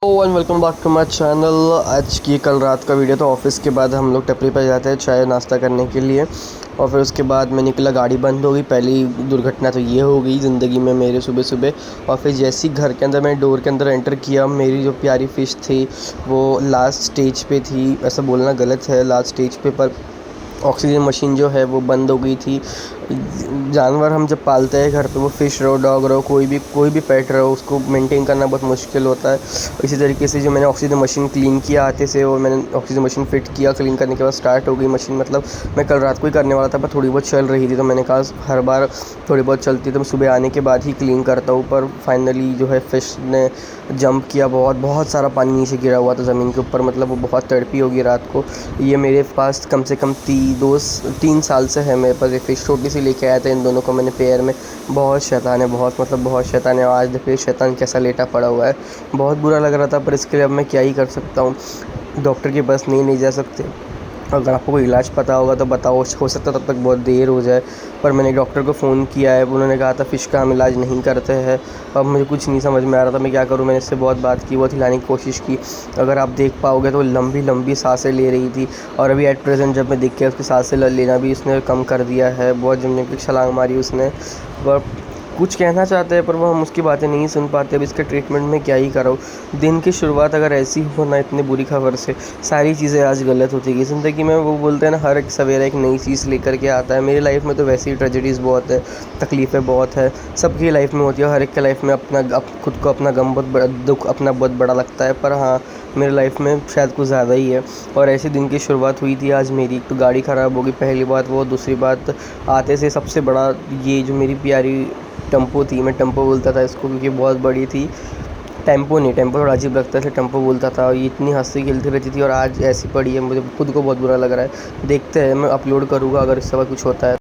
And welcome back to my channel. आज की कल रात का वीडियो। तो ऑफिस के बाद हम लोग टपरी पर जाते हैं चाय नाश्ता करने के लिए, और फिर उसके बाद मैं निकला, गाड़ी बंद हो गई। पहली दुर्घटना तो ये हो गई ज़िंदगी में मेरे सुबह सुबह। और फिर जैसे ही घर के अंदर मैंने डोर के अंदर एंटर किया, मेरी जो प्यारी फ़िश थी वो लास्ट स्टेज पे थी। ऐसा बोलना गलत है, लास्ट स्टेज पे, पर ऑक्सीजन मशीन जो है वो बंद हो गई थी। जानवर हम जब पालते हैं घर पे, वो फ़िश रहो, डॉग रहो, कोई भी पेट रहो, उसको मेंटेन करना बहुत मुश्किल होता है। इसी तरीके से जो मैंने ऑक्सीजन मशीन क्लीन किया आते से, और मैंने ऑक्सीजन मशीन फ़िट किया, क्लीन करने के बाद स्टार्ट हो गई मशीन। मतलब मैं कल रात को ही करने वाला था, पर थोड़ी बहुत चल रही थी, तो मैंने कहा हर बार थोड़ी बहुत चलती तो मैं सुबह आने के बाद ही क्लीन करता हूँ। पर फाइनली जो है फ़िश ने जंप किया, बहुत सारा पानी नीचे गिरा हुआ था ज़मीन के ऊपर। मतलब वो बहुत तड़पी होगी रात को। ये मेरे पास कम से कम 3 साल से है मेरे पास ये फ़िश। छोटी सी लेके आया था, इन दोनों को मैंने पेयर में। बहुत शैतान है, बहुत शैतान है। आज देखिए शैतान कैसा लेटा पड़ा हुआ है, बहुत बुरा लग रहा था। पर इसके लिए अब मैं क्या ही कर सकता हूँ, डॉक्टर के पास नहीं जा सकते। अगर आपको कोई इलाज पता होगा तो बताओ, हो सकता है तब तक बहुत देर हो जाए। पर मैंने डॉक्टर को फ़ोन किया है, उन्होंने कहा था फ़िश का हम इलाज नहीं करते हैं। अब मुझे कुछ नहीं समझ में आ रहा था मैं क्या करूँ। मैंने इससे बहुत बात की, बहुत हिलाने की कोशिश की। अगर आप देख पाओगे तो लंबी लंबी सांसें ले रही थी, और अभी एट प्रेजेंट जब मैं देख के उसकी सांसें लेना भी उसने कम कर दिया है। बहुत जमने की छलांग मारी उसने। पर कुछ कहना चाहते हैं, पर वो हम उसकी बातें नहीं सुन पाते। अब इसके ट्रीटमेंट में क्या ही करो। दिन की शुरुआत अगर ऐसी हो ना, इतनी बुरी खबर से, सारी चीज़ें आज गलत होती गई ज़िंदगी में। वो बोलते हैं ना, हर एक सवेरा एक नई चीज़ लेकर के आता है। मेरी लाइफ में तो वैसे ही ट्रेजेडीज़ बहुत है, तकलीफ़ें बहुत है, सबकी लाइफ में होती है। हर एक के लाइफ में अपना खुद को अपना गम बहुत बड़ा, दुख अपना बहुत बड़ा लगता है। पर हाँ, मेरी लाइफ में शायद कुछ ज़्यादा ही है। और ऐसे दिन की शुरुआत हुई थी आज मेरी। तो गाड़ी ख़राब होगी, पहली बात वो। दूसरी बात, आते से सबसे बड़ा ये जो मेरी प्यारी टेम्पो थी, मैं टेम्पो बोलता था इसको क्योंकि बहुत बड़ी थी। टेम्पो नहीं, टेम्पो थोड़ा अजीब लगता है, टेम्पो बोलता था। और ये इतनी हंसती खेलती रहती थी, और आज ऐसी पड़ी है, मुझे खुद को बहुत बुरा लग रहा है। देखते हैं, मैं अपलोड करूँगा अगर इससे कुछ होता है।